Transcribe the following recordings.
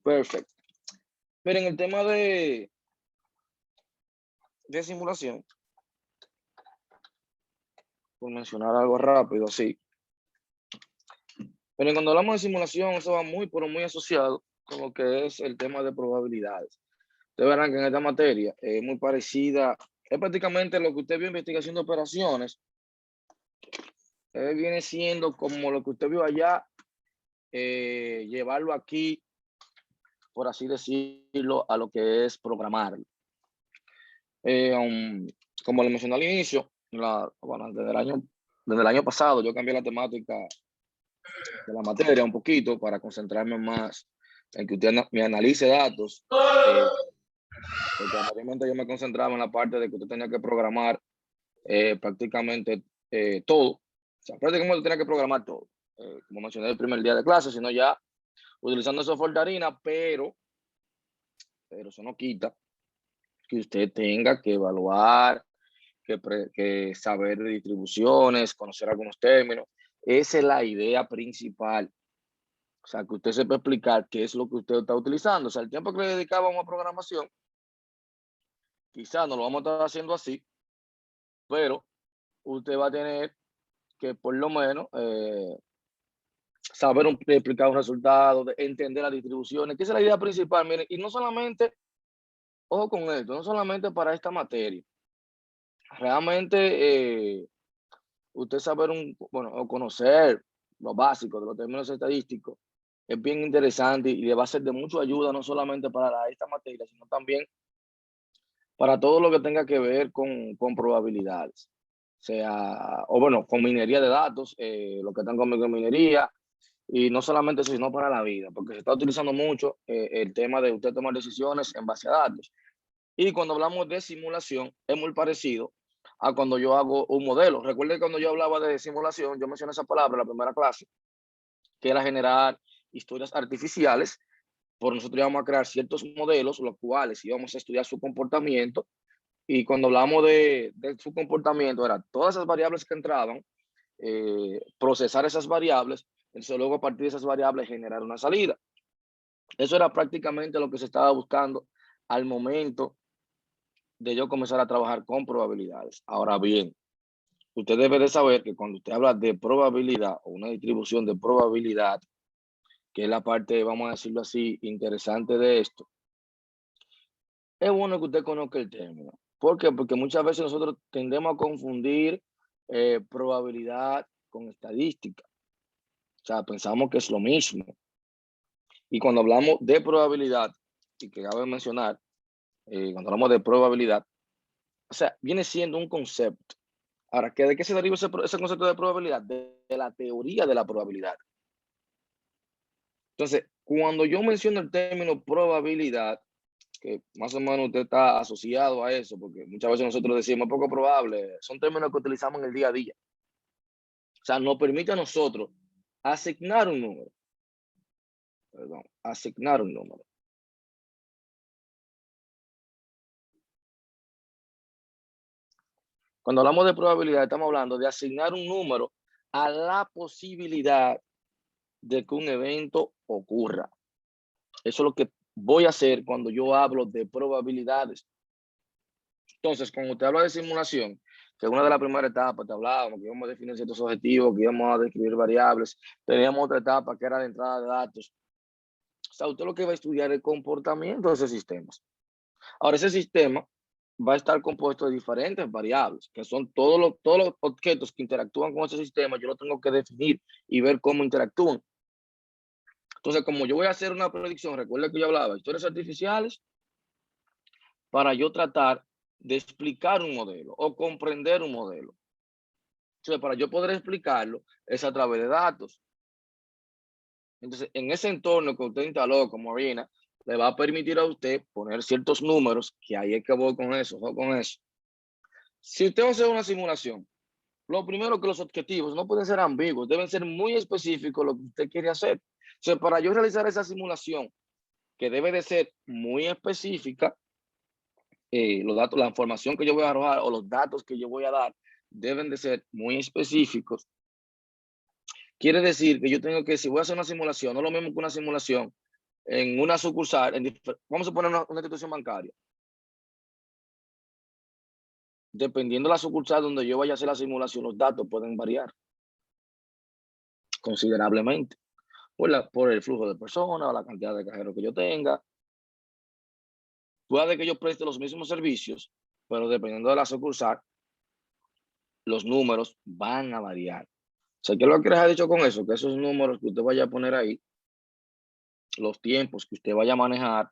Perfecto. Miren, el tema de simulación, por mencionar algo rápido, así. Miren, cuando hablamos de simulación, eso va muy, pero muy asociado con lo que es el tema de probabilidades. Ustedes verán que en esta materia es muy parecida, es prácticamente lo que usted vio en investigación de operaciones, viene siendo como lo que usted vio allá, llevarlo aquí, por así decirlo, a lo que es programarlo. Como le mencioné al inicio, bueno, desde el año pasado yo cambié la temática de la materia un poquito para concentrarme más en que usted me analice datos, porque anteriormente yo me concentraba en la parte de que usted tenía que programar prácticamente todo. O sea, prácticamente usted tenía que programar todo, como mencioné el primer día de clase, sino ya utilizando software de harina, pero eso no quita que usted tenga que evaluar, que saber de distribuciones, conocer algunos términos. Esa es la idea principal. O sea, que usted sepa explicar qué es lo que usted está utilizando. O sea, el tiempo que le dedicábamos a programación, quizás no lo vamos a estar haciendo así, pero usted va a tener que por lo menos saber explicar un resultado, entender las distribuciones, que esa es la idea principal. Miren, y no solamente, ojo con esto, no solamente para esta materia. Realmente usted saber o conocer lo básico de los términos estadísticos es bien interesante y le va a ser de mucha ayuda, no solamente para esta materia, sino también para todo lo que tenga que ver con probabilidades. O sea, o bueno, con minería de datos, lo que están con minería, y no solamente eso, sino para la vida, porque se está utilizando mucho el tema de usted tomar decisiones en base a datos. Y cuando hablamos de simulación, es muy parecido a cuando yo hago un modelo. Recuerden que cuando yo hablaba de simulación, yo mencioné esa palabra en la primera clase, que era generar historias artificiales. Por nosotros íbamos a crear ciertos modelos, los cuales íbamos a estudiar su comportamiento. Y cuando hablamos de su comportamiento, era todas esas variables que entraban, procesar esas variables, entonces luego a partir de esas variables generar una salida. Eso era prácticamente lo que se estaba buscando al momento de yo comenzar a trabajar con probabilidades. Ahora bien, usted debe de saber que cuando usted habla de probabilidad o una distribución de probabilidad, que es la parte, vamos a decirlo así, interesante de esto, es bueno que usted conozca el término. ¿Por qué? Porque muchas veces nosotros tendemos a confundir probabilidad con estadística. O sea, pensamos que es lo mismo. Y cuando hablamos de probabilidad, y que cabe mencionar, cuando hablamos de probabilidad, o sea, viene siendo un concepto. Ahora, ¿de qué se deriva ese concepto de probabilidad? De la teoría de la probabilidad. Entonces, cuando yo menciono el término probabilidad, que más o menos usted está asociado a eso, porque muchas veces nosotros decimos poco probable, son términos que utilizamos en el día a día. O sea, nos permite a nosotros asignar un número, asignar un número. Cuando hablamos de probabilidad, estamos hablando de asignar un número a la posibilidad de que un evento ocurra. Eso es lo que voy a hacer cuando yo hablo de probabilidades. Entonces, cuando usted habla de simulación, que una de las primeras etapas te hablábamos que íbamos a definir ciertos objetivos, que íbamos a describir variables, teníamos otra etapa que era de entrada de datos. O sea, usted lo que va a estudiar es el comportamiento de esos sistemas. Ahora, ese sistema va a estar compuesto de diferentes variables, que son todos los objetos que interactúan con ese sistema, yo lo tengo que definir y ver cómo interactúan. Entonces, como yo voy a hacer una predicción, recuerda que yo hablaba de historias artificiales, para yo tratar de explicar un modelo o comprender un modelo. Entonces, para yo poder explicarlo es a través de datos. Entonces, en ese entorno que usted instaló como Arena, le va a permitir a usted poner ciertos números, que ahí es que voy con eso, voy con eso. Si usted va a hacer una simulación, lo primero que los objetivos no pueden ser ambiguos, deben ser muy específicos lo que usted quiere hacer. Entonces, para yo realizar esa simulación, que debe de ser muy específica, los datos, la información que yo voy a arrojar o los datos que yo voy a dar deben de ser muy específicos. Quiere decir que yo tengo que, si voy a hacer una simulación, no es lo mismo que una simulación en una sucursal, vamos a poner una institución bancaria. Dependiendo de la sucursal donde yo vaya a hacer la simulación, los datos pueden variar considerablemente por el flujo de personas o la cantidad de cajeros que yo tenga. Puede que yo preste los mismos servicios, pero dependiendo de la sucursal, los números van a variar. O sea, ¿qué es lo que les ha dicho con eso? Que esos números que usted vaya a poner ahí, los tiempos que usted vaya a manejar,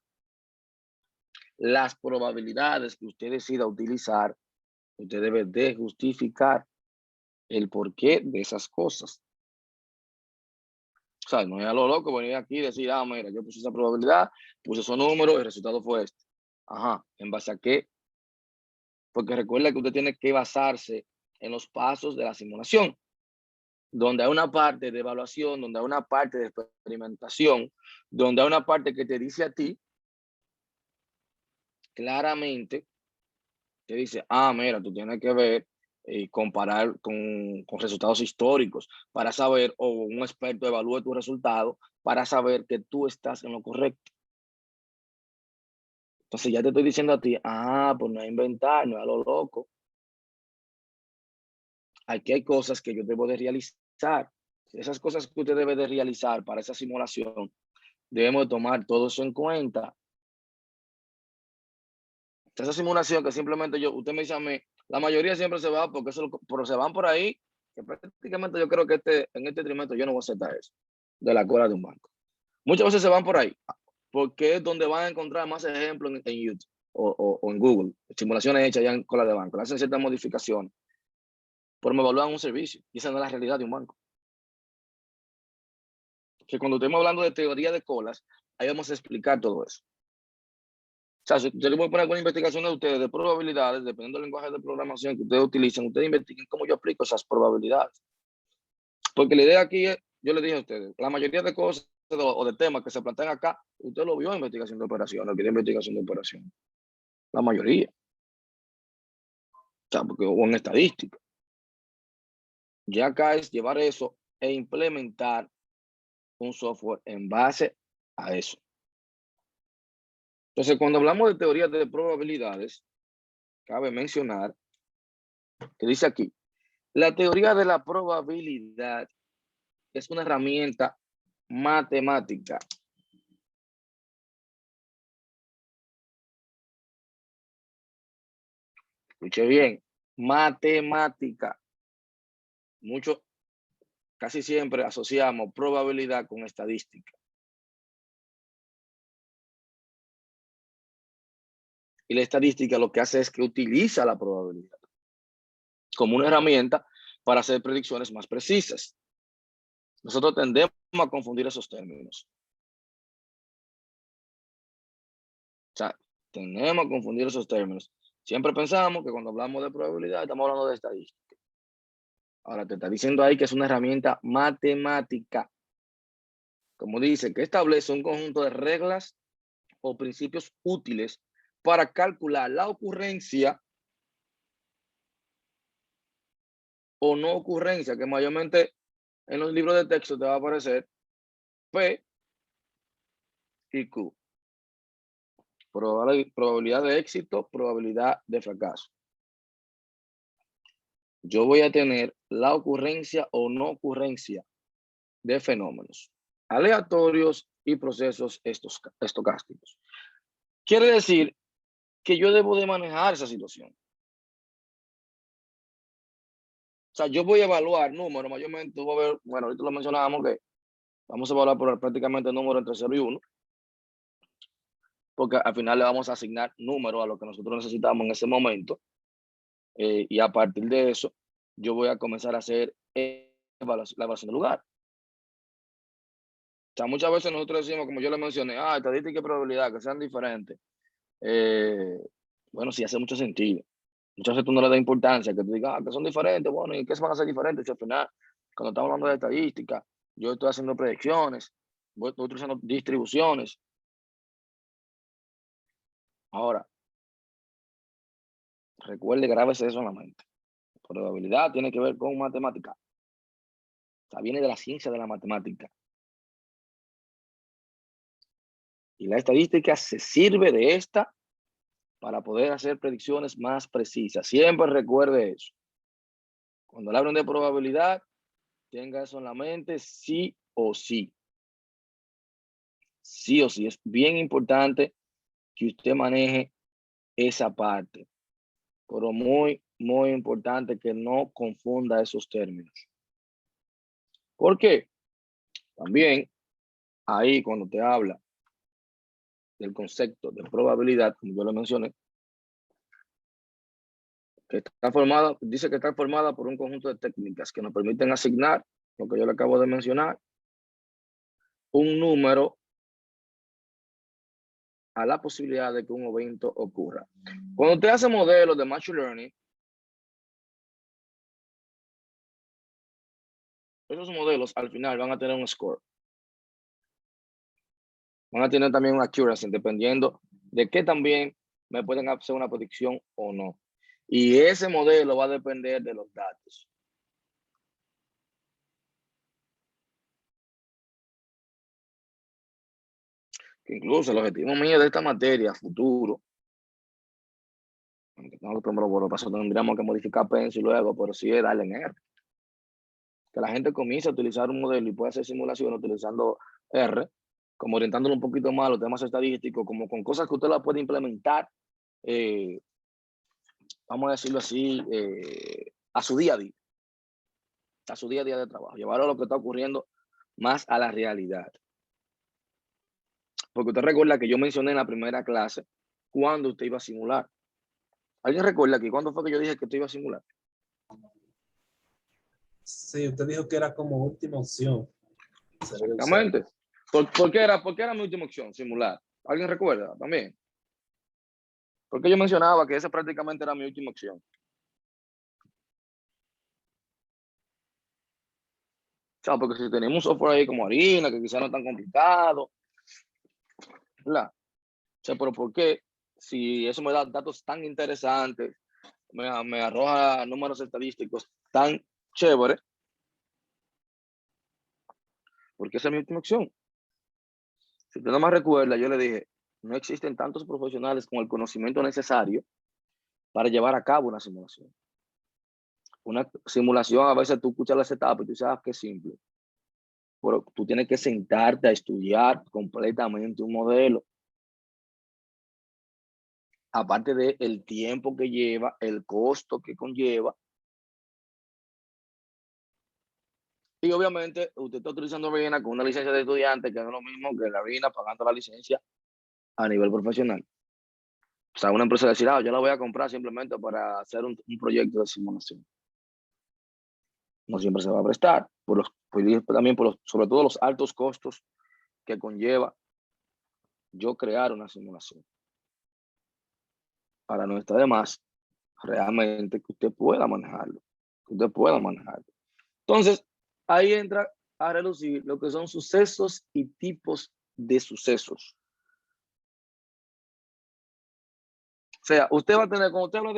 las probabilidades que usted decida utilizar, usted debe de justificar el porqué de esas cosas. O sea, no es a lo loco venir aquí y decir, ah, mira, yo puse esa probabilidad, puse esos números, el resultado fue este. Ajá, ¿en base a qué? Porque recuerda que usted tiene que basarse en los pasos de la simulación, donde hay una parte de evaluación, donde hay una parte de experimentación, donde hay una parte que te dice a ti claramente, te dice, ah, mira, tú tienes que ver y comparar con resultados históricos para saber, o un experto evalúe tu resultado para saber que tú estás en lo correcto. Entonces ya te estoy diciendo a ti, ah, pues no es inventar, no es a lo loco. Aquí hay cosas que yo debo de realizar. Esas cosas que usted debe de realizar para esa simulación, debemos de tomar todo eso en cuenta. Esa simulación que simplemente usted me dice a mí, la mayoría siempre se va porque pero se van por ahí, que prácticamente yo creo que en este trimestre yo no voy a aceptar eso, de la cola de un banco. Muchas veces se van por ahí, porque es donde van a encontrar más ejemplos en YouTube o en Google, simulaciones hechas ya en cola de banco, le hacen ciertas modificaciones, pero me evalúan un servicio, y esa no es la realidad de un banco. Que cuando estemos hablando de teoría de colas, ahí vamos a explicar todo eso. O sea, si yo le voy a poner alguna investigación de ustedes de probabilidades, dependiendo del lenguaje de programación que ustedes utilicen, ustedes investiguen cómo yo aplico esas probabilidades. Porque la idea aquí es, yo les dije a ustedes, la mayoría de cosas o de temas que se plantean acá, usted lo vio en investigación de operaciones, que de investigación de operaciones. La mayoría. O sea, porque, o en estadística. Ya acá es llevar eso e implementar un software en base a eso. Entonces, cuando hablamos de teorías de probabilidades, cabe mencionar que dice aquí, la teoría de la probabilidad es una herramienta matemática. Escuche bien, matemática. Mucho, casi siempre asociamos probabilidad con estadística. Y la estadística lo que hace es que utiliza la probabilidad como una herramienta para hacer predicciones más precisas. Nosotros tendemos a confundir esos términos. O sea, tenemos a confundir esos términos. Siempre pensamos que cuando hablamos de probabilidad estamos hablando de estadística. Ahora te está diciendo ahí que es una herramienta matemática. Como dice, que establece un conjunto de reglas o principios útiles para calcular la ocurrencia o no ocurrencia, que mayormente en los libros de texto te va a aparecer P y Q. Probabilidad de éxito, probabilidad de fracaso. Yo voy a tener la ocurrencia o no ocurrencia de fenómenos aleatorios y procesos estocásticos. Quiere decir que yo debo de manejar esa situación. O sea, yo voy a evaluar números, mayormente, voy a ver, bueno, ahorita lo mencionábamos que vamos a evaluar por prácticamente números entre 0 y 1, porque al final le vamos a asignar números a lo que nosotros necesitamos en ese momento, y a partir de eso, yo voy a comenzar a hacer la evaluación del lugar. O sea, muchas veces nosotros decimos, como yo le mencioné, estadística y probabilidad, que sean diferentes. Bueno, sí hace mucho sentido. Muchas veces tú no le das importancia, que tú digas, que son diferentes, bueno, ¿y qué se van a hacer diferentes? Si al final, cuando estamos hablando de estadística, yo estoy haciendo predicciones, estoy utilizando distribuciones. Ahora, recuerde, grábese eso en la mente. Probabilidad tiene que ver con matemática. O sea, viene de la ciencia de la matemática. Y la estadística se sirve de esta para poder hacer predicciones más precisas. Siempre recuerde eso. Cuando le hablen de probabilidad, tenga eso en la mente, sí o sí. Sí o sí. Es bien importante que usted maneje esa parte. Pero muy, muy importante que no confunda esos términos. ¿Por qué? También ahí cuando te habla del concepto de probabilidad, como yo lo mencioné, que está formada, dice que está formada por un conjunto de técnicas que nos permiten asignar, lo que yo le acabo de mencionar, un número a la posibilidad de que un evento ocurra. Cuando usted hace modelos de Machine Learning, esos modelos al final van a tener un score. Van a tener también una accuracy, dependiendo de qué también me pueden hacer una predicción o no. Y ese modelo va a depender de los datos. Que incluso el objetivo mío de esta materia, futuro, por lo paso tendríamos que modificar Pencil luego, pero sí es darle en R. Que la gente comience a utilizar un modelo y pueda hacer simulación utilizando R, como orientándolo un poquito más a los temas estadísticos, como con cosas que usted la puede implementar, vamos a decirlo así, a su día a día. A su día a día de trabajo, llevarlo a lo que está ocurriendo más a la realidad. Porque usted recuerda que yo mencioné en la primera clase cuándo usted iba a simular. ¿Alguien recuerda que cuándo fue que yo dije que usted iba a simular? Sí, usted dijo que era como última opción. Exactamente. ¿Por qué era mi última opción, simular? ¿Alguien recuerda también? Porque yo mencionaba que esa prácticamente era mi última opción. O sea, porque si tenemos un software ahí como Harina, que quizás no es tan complicado, ¿verdad? O sea, pero ¿por qué? Si eso me da datos tan interesantes, me arroja números estadísticos tan chéveres, porque esa es mi última opción. Si usted no me recuerda, yo le dije, no existen tantos profesionales con el conocimiento necesario para llevar a cabo una simulación. Una simulación, a veces tú escuchas las etapas y tú sabes que es simple, pero tú tienes que sentarte a estudiar completamente un modelo. Aparte del tiempo que lleva, el costo que conlleva. Y obviamente usted está utilizando Arena con una licencia de estudiante, que no es lo mismo que la Arena pagando la licencia a nivel profesional. O sea, una empresa decir, yo la voy a comprar simplemente para hacer un proyecto de simulación. No siempre se va a prestar, también sobre todo los altos costos que conlleva yo crear una simulación. Para no estar de más, realmente que usted pueda manejarlo. Entonces, ahí entra a relucir lo que son sucesos y tipos de sucesos. O sea, usted va a tener, cuando usted habla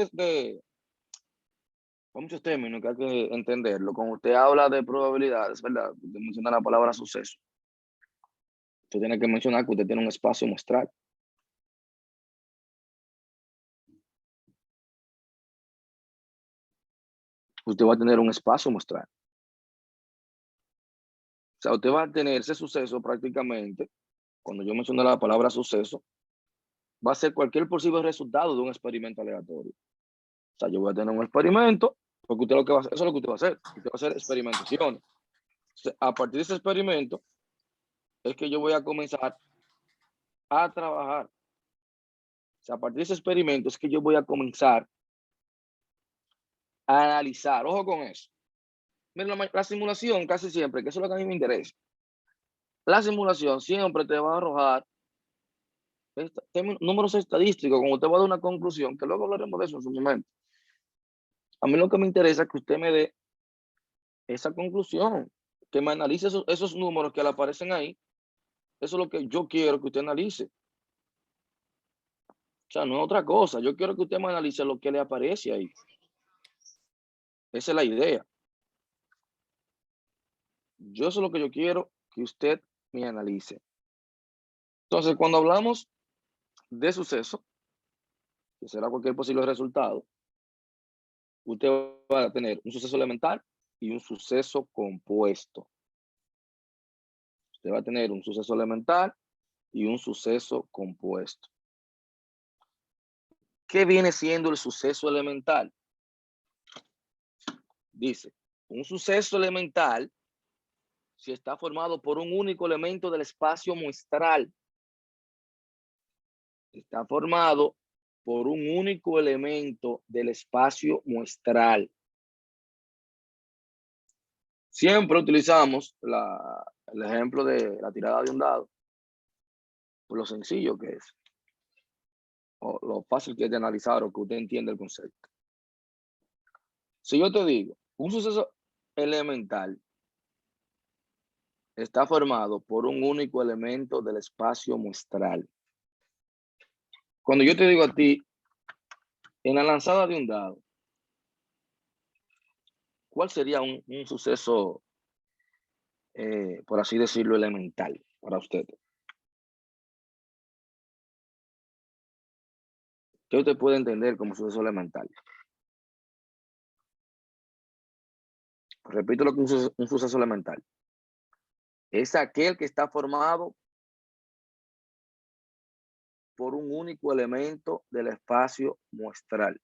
con muchos términos que hay que entenderlo, cuando usted habla de probabilidades, ¿verdad? Usted menciona la palabra suceso. Usted tiene que mencionar que usted tiene un espacio muestral. Usted va a tener un espacio muestral. O sea, usted va a tener ese suceso prácticamente, cuando yo mencioné la palabra suceso, va a ser cualquier posible resultado de un experimento aleatorio. O sea, yo voy a tener un experimento, porque usted lo que va a hacer, eso es lo que usted va a hacer. Usted va a hacer experimentaciones. O sea, a partir de ese experimento, es que yo voy a comenzar a trabajar. O sea, a partir de ese experimento es que yo voy a comenzar a analizar. Ojo con eso. Mira, la simulación casi siempre, que eso es lo que a mí me interesa. La simulación siempre te va a arrojar números estadísticos, como usted va a dar una conclusión, que luego hablaremos de eso en su momento. A mí lo que me interesa es que usted me dé esa conclusión, que me analice esos números que le aparecen ahí. Eso es lo que yo quiero que usted analice. O sea, no es otra cosa. Yo quiero que usted me analice lo que le aparece ahí. Esa es la idea. Eso es lo que yo quiero que usted me analice. Entonces, cuando hablamos de suceso, que será cualquier posible resultado, usted va a tener un suceso elemental y un suceso compuesto. Usted va a tener un suceso elemental y un suceso compuesto. ¿Qué viene siendo el suceso elemental? Dice, un suceso elemental si está formado por un único elemento del espacio muestral. Está formado por un único elemento del espacio muestral. Siempre utilizamos el ejemplo de la tirada de un dado, por lo sencillo que es, o lo fácil que es de analizar o que usted entiende el concepto. Si yo te digo, un suceso elemental está formado por un único elemento del espacio muestral. Cuando yo te digo a ti, en la lanzada de un dado, ¿cuál sería un suceso, por así decirlo, elemental para usted? ¿Qué usted puede entender como suceso elemental? Repito lo que es un suceso elemental. Es aquel que está formado por un único elemento del espacio muestral.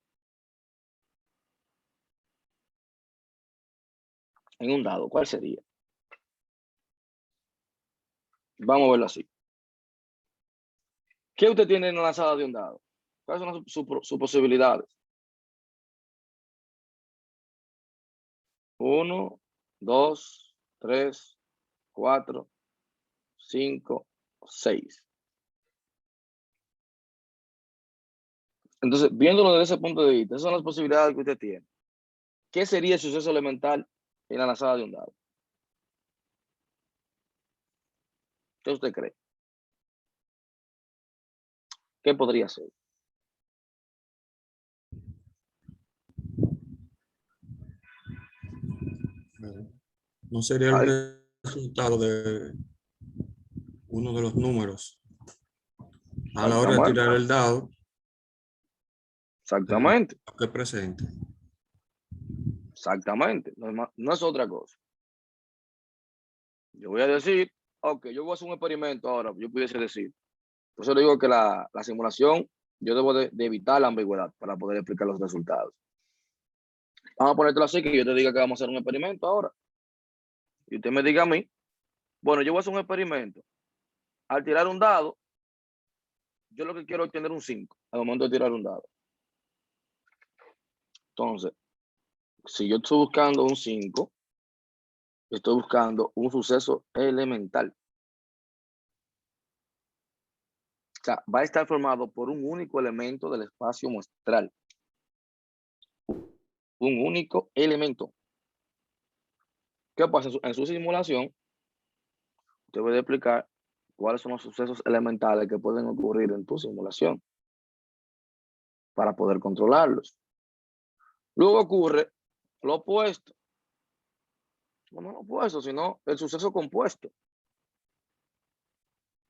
En un dado, ¿cuál sería? Vamos a verlo así. ¿Qué usted tiene en la lanzada de un dado? ¿Cuáles son sus posibilidades? 1, 2, 3, 4, 5, 6. Entonces, viéndolo desde ese punto de vista, esas son las posibilidades que usted tiene. ¿Qué sería el suceso elemental en la lanzada de un dado? ¿Qué usted cree? ¿Qué podría ser? No sería el resultado de uno de los números a la hora de tirar el dado. Exactamente. Que presente. Exactamente. No es otra cosa. Yo voy a decir, ok, yo voy a hacer un experimento ahora, yo pudiese decir. Por eso le digo que la simulación, yo debo de evitar la ambigüedad para poder explicar los resultados. Vamos a ponértelo así, que yo te diga que vamos a hacer un experimento ahora. Y usted me diga a mí, bueno, yo voy a hacer un experimento. Al tirar un dado, yo lo que quiero es tener un 5 al momento de tirar un dado. Entonces, si yo estoy buscando un 5, estoy buscando un suceso elemental. O sea, va a estar formado por un único elemento del espacio muestral. Un único elemento. ¿Qué pasa? En su simulación, usted puede explicar cuáles son los sucesos elementales que pueden ocurrir en tu simulación para poder controlarlos. Luego ocurre lo opuesto. No lo opuesto, sino el suceso compuesto.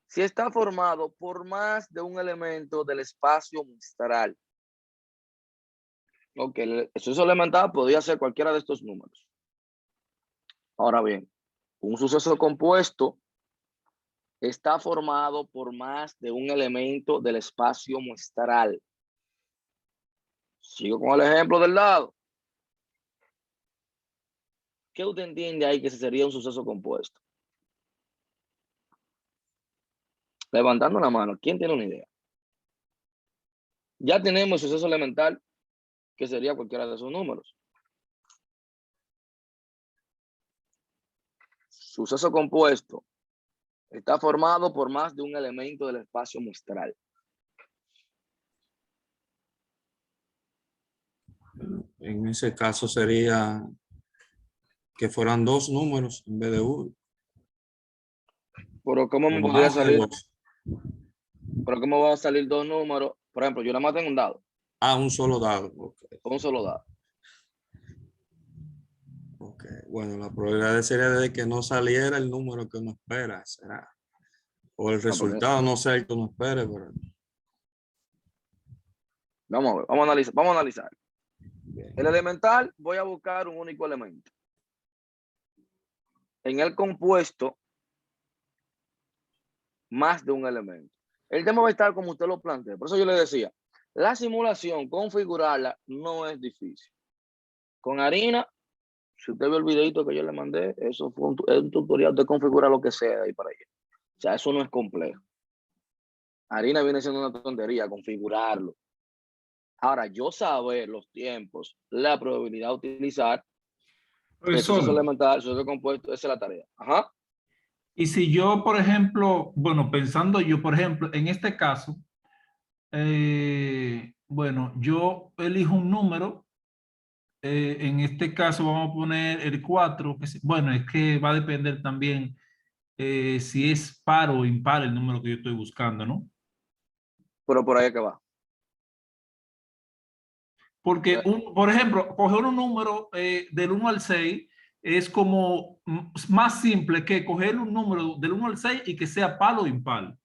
Si está formado por más de un elemento del espacio muestral. Ok, el suceso elemental podría ser cualquiera de estos números. Ahora bien, un suceso compuesto está formado por más de un elemento del espacio muestral. Sigo con el ejemplo del dado. ¿Qué usted entiende ahí que sería un suceso compuesto? Levantando la mano, ¿quién tiene una idea? Ya tenemos el suceso elemental, que sería cualquiera de esos números. Suceso compuesto está formado por más de un elemento del espacio muestral. En ese caso sería que fueran dos números en vez de uno. Pero ¿cómo me podría salir? Pero ¿cómo van a salir dos números? Por ejemplo, yo nada más tengo un dado. Ah, un solo dado. Okay. Un solo dado. Okay. Bueno, la probabilidad sería de que no saliera el número que uno espera. Será. O el resultado, no sé, que uno espere, pero... Vamos a ver, vamos a analizar. Bien. El elemental, voy a buscar un único elemento. En el compuesto, más de un elemento. El tema va a estar como usted lo plantea. Por eso yo le decía, la simulación, configurarla, no es difícil. Con harina, si usted ve el videito que yo le mandé, eso fue un tutorial, usted configura lo que sea de ahí para allá. O sea, eso no es complejo. Harina viene siendo una tontería, configurarlo. Ahora, yo saber los tiempos, la probabilidad de utilizar el suceso Profesor, elemental, el suceso compuesto, esa es la tarea. Ajá. y si yo, por ejemplo, bueno, pensando yo, por ejemplo, en este caso, bueno, yo elijo un número, en este caso vamos a poner el 4, bueno, es que va a depender también si es par o impar el número que yo estoy buscando, ¿no? Pero por ahí es que va. Porque, por ejemplo, coger un número del 1 al 6 es como más simple que coger un número del 1 al 6 y que sea par o impar.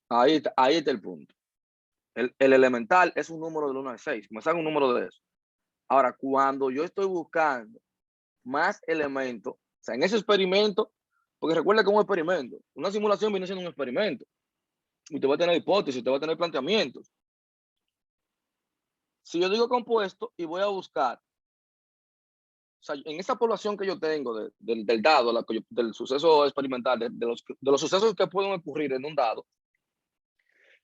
Ahí está el punto. El elemental es un número del 1 al 6. Me sale un número de eso. Ahora, cuando yo estoy buscando más elementos, o sea, en ese experimento, porque recuerda que es un experimento, una simulación viene siendo un experimento. Usted va a tener hipótesis, usted va a tener planteamientos. Si yo digo compuesto y voy a buscar, o sea, en esa población que yo tengo del dado, del suceso experimental, de los sucesos que pueden ocurrir en un dado,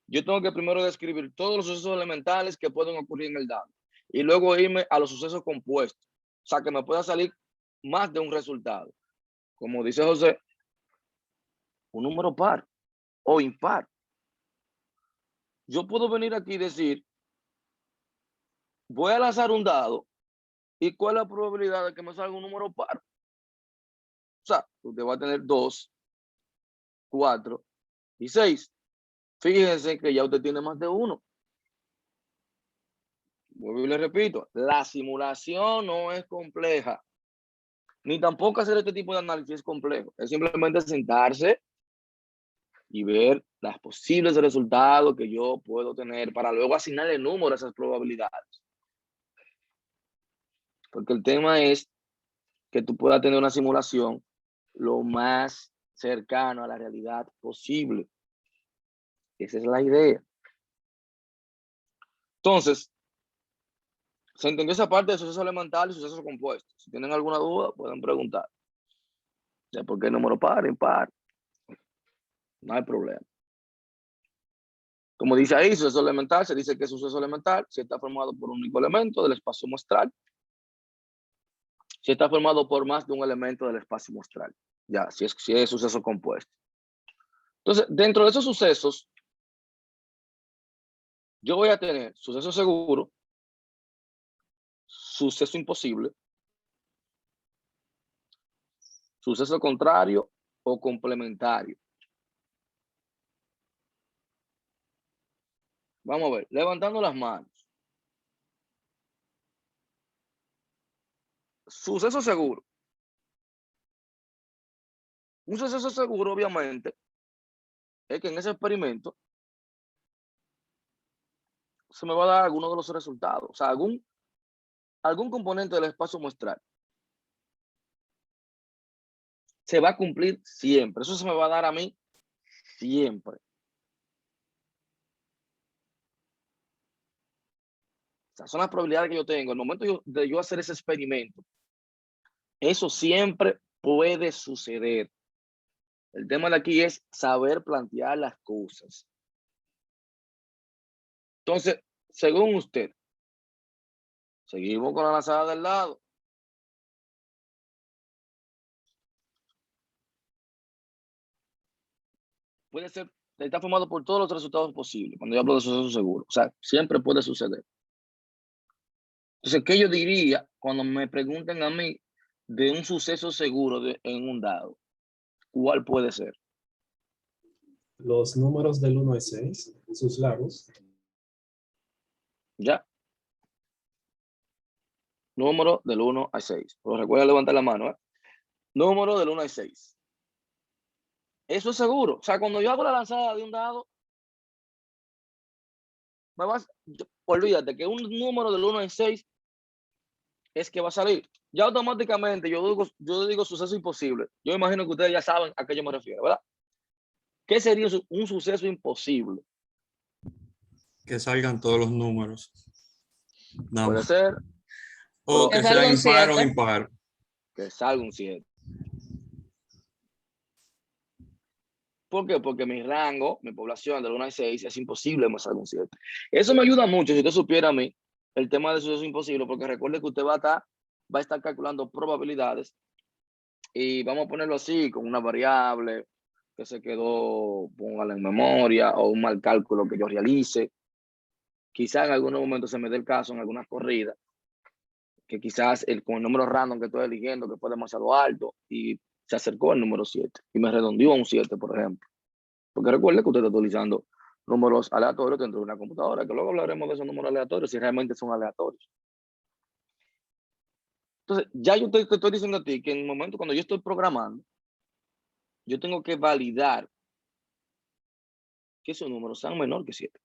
yo tengo que primero describir todos los sucesos elementales que pueden ocurrir en el dado y luego irme a los sucesos compuestos. O sea, que me pueda salir más de un resultado. Como dice José, un número par o impar. Yo puedo venir aquí y decir, voy a lanzar un dado y cuál es la probabilidad de que me salga un número par. O sea, usted va a tener 2, 4 y 6. Fíjense que ya usted tiene más de uno. Vuelvo y le repito, la simulación no es compleja, ni tampoco hacer este tipo de análisis es complejo. Es simplemente sentarse y ver los posibles resultados que yo puedo tener para luego asignarle número a esas probabilidades. Porque el tema es que tú puedas tener una simulación lo más cercano a la realidad posible. Esa es la idea. Entonces, se entendió esa parte de suceso elemental y sucesos compuestos. Si tienen alguna duda, pueden preguntar. ¿Ya por qué número par, impar? No hay problema. Como dice ahí, suceso elemental, se dice que es suceso elemental si está formado por un único elemento del espacio muestral, si está formado por más de un elemento del espacio muestral, ya, si es suceso compuesto. Entonces, dentro de esos sucesos, yo voy a tener suceso seguro, suceso imposible, suceso contrario o complementario. Vamos a ver, levantando las manos. Suceso seguro. Un suceso seguro, obviamente, es que en ese experimento se me va a dar alguno de los resultados, o sea, algún componente del espacio muestral. Se va a cumplir siempre. Eso se me va a dar a mí siempre. O sea, son las probabilidades que yo tengo. El momento de yo hacer ese experimento, eso siempre puede suceder. El tema de aquí es saber plantear las cosas. Entonces, según usted, seguimos con la lanzada del lado. Puede ser, está formado por todos los resultados posibles. Cuando yo hablo de suceso seguro, o sea, siempre puede suceder. Entonces, ¿qué yo diría cuando me pregunten a mí de un suceso seguro en un dado? ¿Cuál puede ser? Los números del 1 al 6, sus lados. ¿Ya? Número del 1 al 6. Pero recuerda levantar la mano, ¿eh? Número del 1 al 6. Eso es seguro. O sea, cuando yo hago la lanzada de un dado, olvídate que un número del 1 al 6 es que va a salir. Ya automáticamente yo digo suceso imposible. Yo imagino que ustedes ya saben a qué yo me refiero, ¿verdad? ¿Qué sería un suceso imposible? Que salgan todos los números. Nada Puede más. ser, O pero que Que sea salga un impar o 7. impar. que salga un 7. ¿Por qué? Porque mi rango, mi población del 1 al 6 es imposible que me salga un 7. Eso me ayuda mucho si usted supiera a mí el tema de suceso imposible, porque recuerde que usted va a estar calculando probabilidades y vamos a ponerlo así, con una variable que se quedó, póngala en memoria, o un mal cálculo que yo realice. Quizás en algunos momentos se me dé el caso en algunas corridas, que quizás con el número random que estoy eligiendo, que fue demasiado alto, y se acercó al número 7, y me redondeó a un 7, por ejemplo. Porque recuerde que usted está utilizando números aleatorios dentro de una computadora, que luego hablaremos de esos números aleatorios, si realmente son aleatorios. Entonces, ya yo te estoy diciendo a ti que en el momento cuando yo estoy programando, yo tengo que validar que esos números sean menor que 7.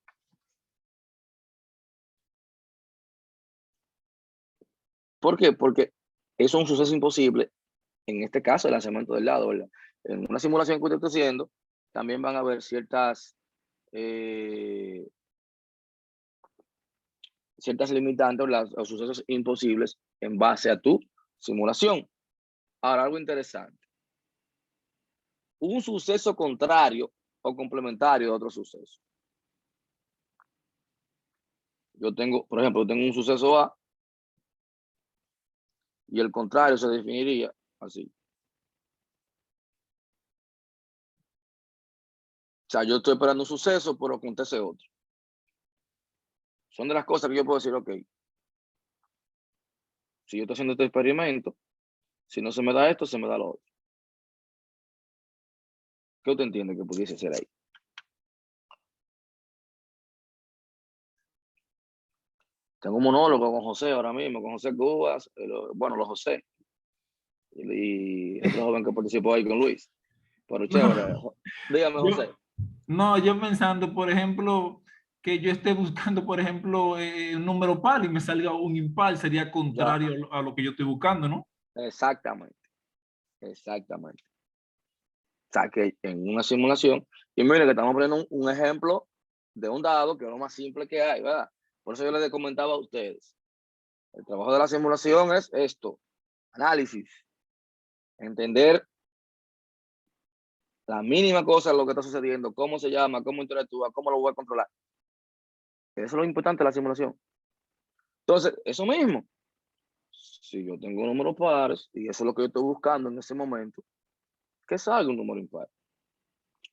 ¿Por qué? Porque eso es un suceso imposible, en este caso el lanzamiento del dado, ¿verdad? En una simulación que usted está haciendo, también van a haber ciertas limitantes, los sucesos imposibles en base a tu simulación. Ahora, algo interesante. Un suceso contrario o complementario de otro suceso. Yo tengo, por ejemplo, tengo un suceso A y el contrario se definiría así. O sea, yo estoy esperando un suceso, pero acontece otro. Son de las cosas que yo puedo decir, ok, si yo estoy haciendo este experimento, si no se me da esto, se me da lo otro. ¿Qué usted entiende que pudiese ser ahí? Tengo un monólogo con José ahora mismo, con José Cubas, bueno, los José, y otro joven que participó ahí con Luis. Pero chévere. Dígame, José. Yo pensando, por ejemplo, que yo esté buscando, por ejemplo, un número par y me salga un impar, sería contrario a lo que yo estoy buscando, ¿no? Exactamente. Exactamente. O sea, que en una simulación, y mire que estamos poniendo un ejemplo de un dado que es lo más simple que hay, ¿verdad? Por eso yo les comentaba a ustedes. El trabajo de la simulación es esto, análisis, entender la mínima cosa de lo que está sucediendo, cómo se llama, cómo interactúa, cómo lo voy a controlar. Eso es lo importante de la simulación. Entonces, eso mismo. Si yo tengo números pares, y eso es lo que yo estoy buscando en ese momento, que salga un número impar.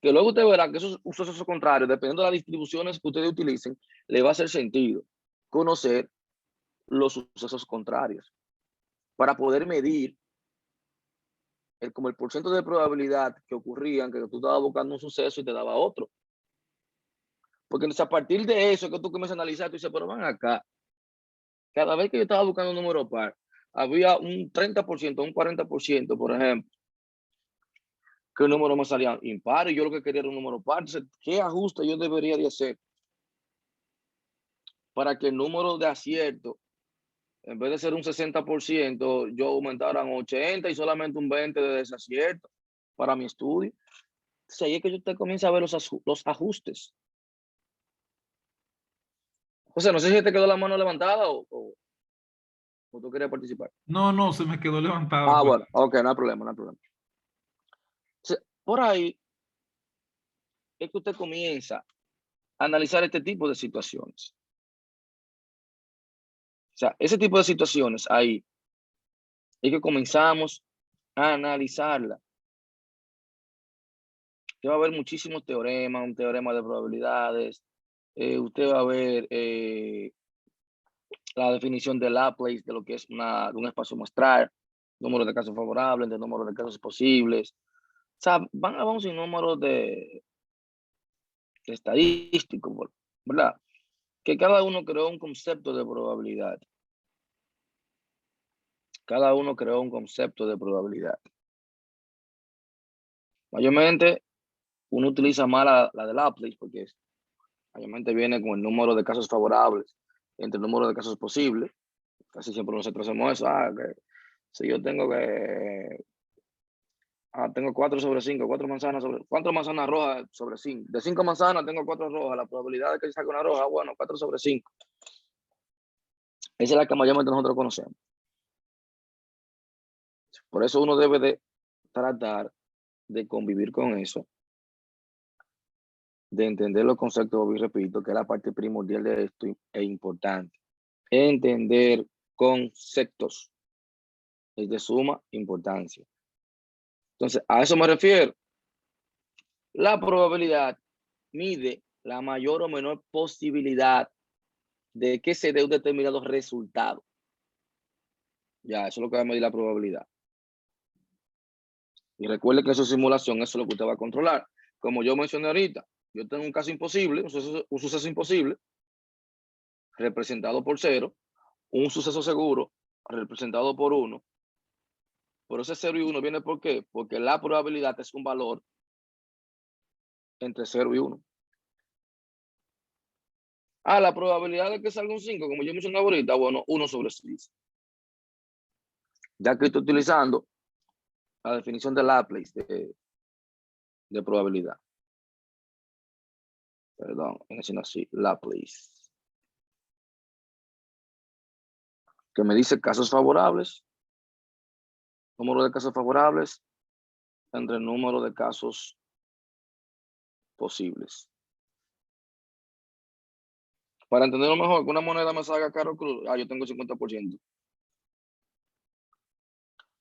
Que luego usted verá que esos sucesos contrarios, dependiendo de las distribuciones que ustedes utilicen, le va a hacer sentido conocer los sucesos contrarios para poder medir como el porcentaje de probabilidad que ocurrían, que tú estabas buscando un suceso y te daba otro. Porque entonces a partir de eso es que tú comienzas a analizar, tú dices, pero van acá, cada vez que yo estaba buscando un número par, había un 30%, un 40%, por ejemplo, que el número me salía impar y yo lo que quería era un número par. Entonces, ¿qué ajuste yo debería de hacer para que el número de acierto, en vez de ser un 60%, yo aumentara un 80% y solamente un 20% de desacierto para mi estudio? Entonces, ahí es que usted comienza a ver los ajustes. O sea, no sé si te quedó la mano levantada o tú querías participar. No, se me quedó levantada. Ah, Pues. bueno, ok, no hay problema, no hay problema. Entonces, por ahí es que usted comienza a analizar este tipo de situaciones. O sea, ese tipo de situaciones ahí es que comenzamos a analizarla. Usted va a ver muchísimos teoremas, un teorema de probabilidades. Usted va a ver la definición de Laplace de lo que es de un espacio muestral, número de casos favorables, de número de casos posibles. O sea, van a un sinnúmero de estadísticos, ¿verdad? Que cada uno creó un concepto de probabilidad. Cada uno creó un concepto de probabilidad. Mayormente uno utiliza más la de Laplace porque obviamente viene con el número de casos favorables entre el número de casos posibles. Casi siempre nosotros hacemos eso. Que si yo tengo tengo 4/5, 4 manzanas rojas sobre 5. De 5 manzanas tengo 4 rojas. La probabilidad de que saque una roja, bueno, 4/5. Esa es la que mayormente nosotros conocemos. Por eso uno debe de tratar de convivir con eso, de entender los conceptos, y repito, que es la parte primordial de esto e importante. Entender conceptos es de suma importancia. Entonces, a eso me refiero. La probabilidad mide la mayor o menor posibilidad de que se dé un determinado resultado. Ya, eso es lo que va a medir la probabilidad. Y recuerde que en su simulación eso es lo que usted va a controlar. Como yo mencioné ahorita, yo tengo un caso imposible, un suceso imposible, representado por 0, un suceso seguro, representado por 1. Pero ese 0 y 1 viene ¿por qué? Porque la probabilidad es un valor entre 0 y 1. La probabilidad de que salga un 5, como yo mencioné ahorita, bueno, 1/6. Ya que estoy utilizando la definición de Laplace de probabilidad. Perdón, sino así, Laplace. Que me dice casos favorables, número de casos favorables entre el número de casos posibles. Para entenderlo mejor, que una moneda me salga caro cruz, yo tengo 50%.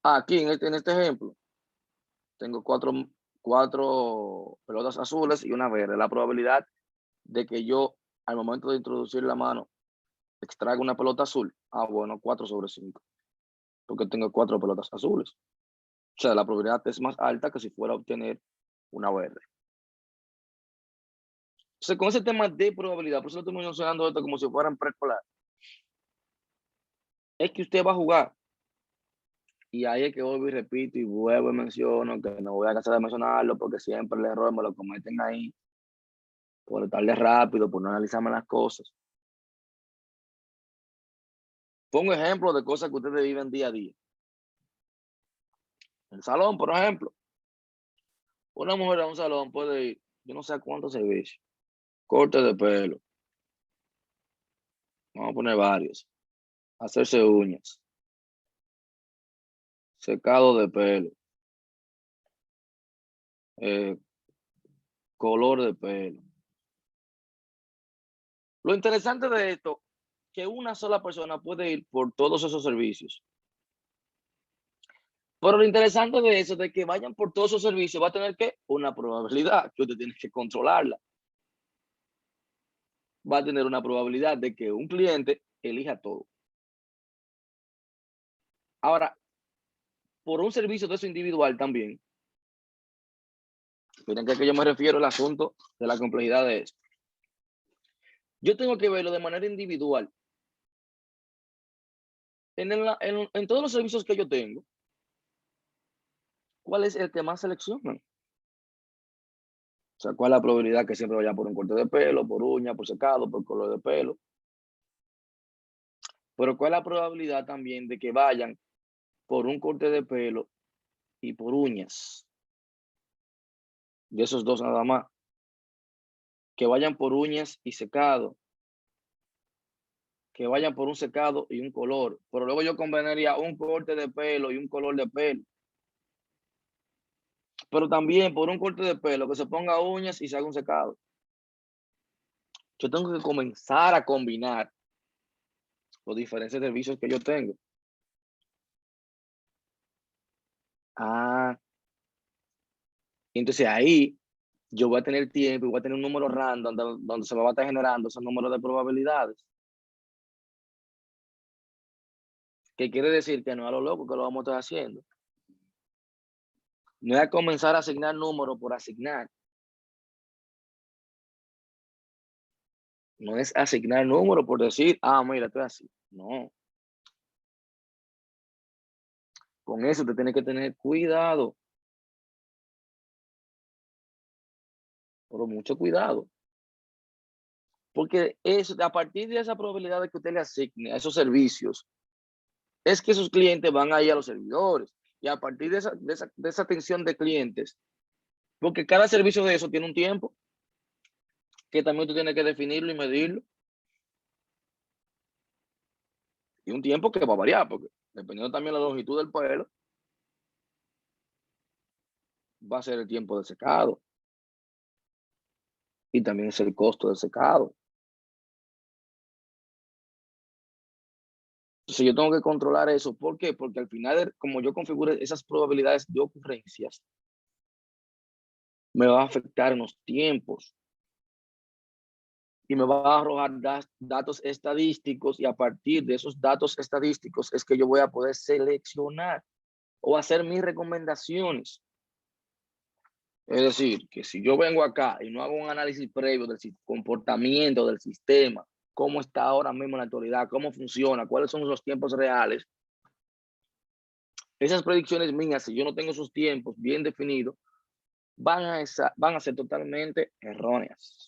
Aquí en este ejemplo, tengo cuatro pelotas azules y una verde. La probabilidad de que yo, al momento de introducir la mano, extraiga una pelota azul, bueno, 4/5. Porque tengo 4 pelotas azules. O sea, la probabilidad es más alta que si fuera a obtener una verde. Entonces, con ese tema de probabilidad, por eso estoy mencionando esto como si fueran preescolar, es que usted va a jugar. Y ahí es que vuelvo y repito y vuelvo y menciono que no voy a cansar de mencionarlo porque siempre el error me lo cometen ahí por estarle rápido, por no analizarme las cosas. Pongo ejemplos de cosas que ustedes viven día a día. En el salón, por ejemplo. Una mujer a un salón puede ir, yo no sé a cuántos servicios. Corte de pelo. Vamos a poner varios. Hacerse uñas. Secado de pelo. Color de pelo. Lo interesante de esto, que una sola persona puede ir por todos esos servicios. Pero lo interesante de eso, de que vayan por todos esos servicios, va a tener que una probabilidad que usted tiene que controlarla. Va a tener una probabilidad de que un cliente elija todo. Ahora, por un servicio de eso individual también, miren que yo me refiero al asunto de la complejidad de esto. Yo tengo que verlo de manera individual. En todos los servicios que yo tengo, ¿cuál es el que más seleccionan? O sea, ¿cuál es la probabilidad que siempre vayan por un corte de pelo, por uña, por secado, por color de pelo? Pero ¿cuál es la probabilidad también de que vayan por un corte de pelo y por uñas? De esos dos nada más. Que vayan por uñas y secado. Que vayan por un secado y un color. Pero luego yo combinaría un corte de pelo y un color de pelo. Pero también por un corte de pelo que se ponga uñas y se haga un secado. Yo tengo que comenzar a combinar los diferentes servicios que yo tengo. Entonces ahí yo voy a tener tiempo y voy a tener un número random donde se me va a estar generando ese número de probabilidades. Que quiere decir que no es a lo loco que lo vamos a estar haciendo. No es a comenzar a asignar números por asignar. No es asignar números por decir, mira, estoy así. No. Con eso usted tiene que tener cuidado. Pero mucho cuidado. Porque es a partir de esa probabilidad de que usted le asigne a esos servicios, es que esos clientes van a ir a los servidores. Y a partir de esa atención de clientes, porque cada servicio de eso tiene un tiempo, que también tú tienes que definirlo y medirlo. Y un tiempo que va a variar, porque dependiendo también de la longitud del pelo, va a ser el tiempo de secado. Y también es el costo del secado. Entonces yo tengo que controlar eso. ¿Por qué? Porque al final, como yo configure esas probabilidades de ocurrencias, me va a afectar en los tiempos. Y me va a arrojar datos estadísticos, y a partir de esos datos estadísticos es que yo voy a poder seleccionar o hacer mis recomendaciones. Es decir, que si yo vengo acá y no hago un análisis previo del comportamiento del sistema, cómo está ahora mismo en la actualidad, cómo funciona, cuáles son los tiempos reales, esas predicciones mías, si yo no tengo esos tiempos bien definidos, van a ser totalmente erróneas.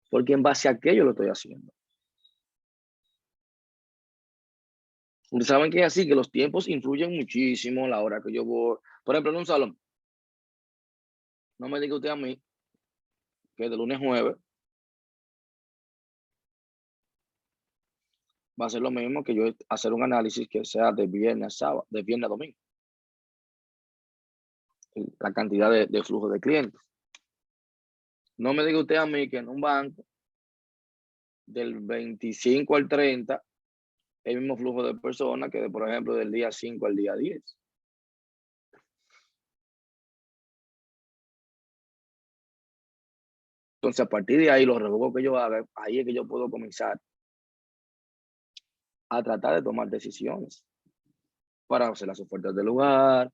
Porque en base a aquello lo estoy haciendo. Ustedes saben que es así, que los tiempos influyen muchísimo a la hora que yo voy. Por ejemplo, en un salón, no me diga usted a mí que de lunes a jueves va a ser lo mismo que yo hacer un análisis que sea de viernes a sábado, de viernes a domingo. La cantidad de flujo de clientes. No me diga usted a mí que en un banco del 25 al 30 el mismo flujo de personas que, por ejemplo, del día 5 al día 10. Entonces, a partir de ahí, los rebujos que yo haga, ahí es que yo puedo comenzar a tratar de tomar decisiones para hacer las ofertas del lugar,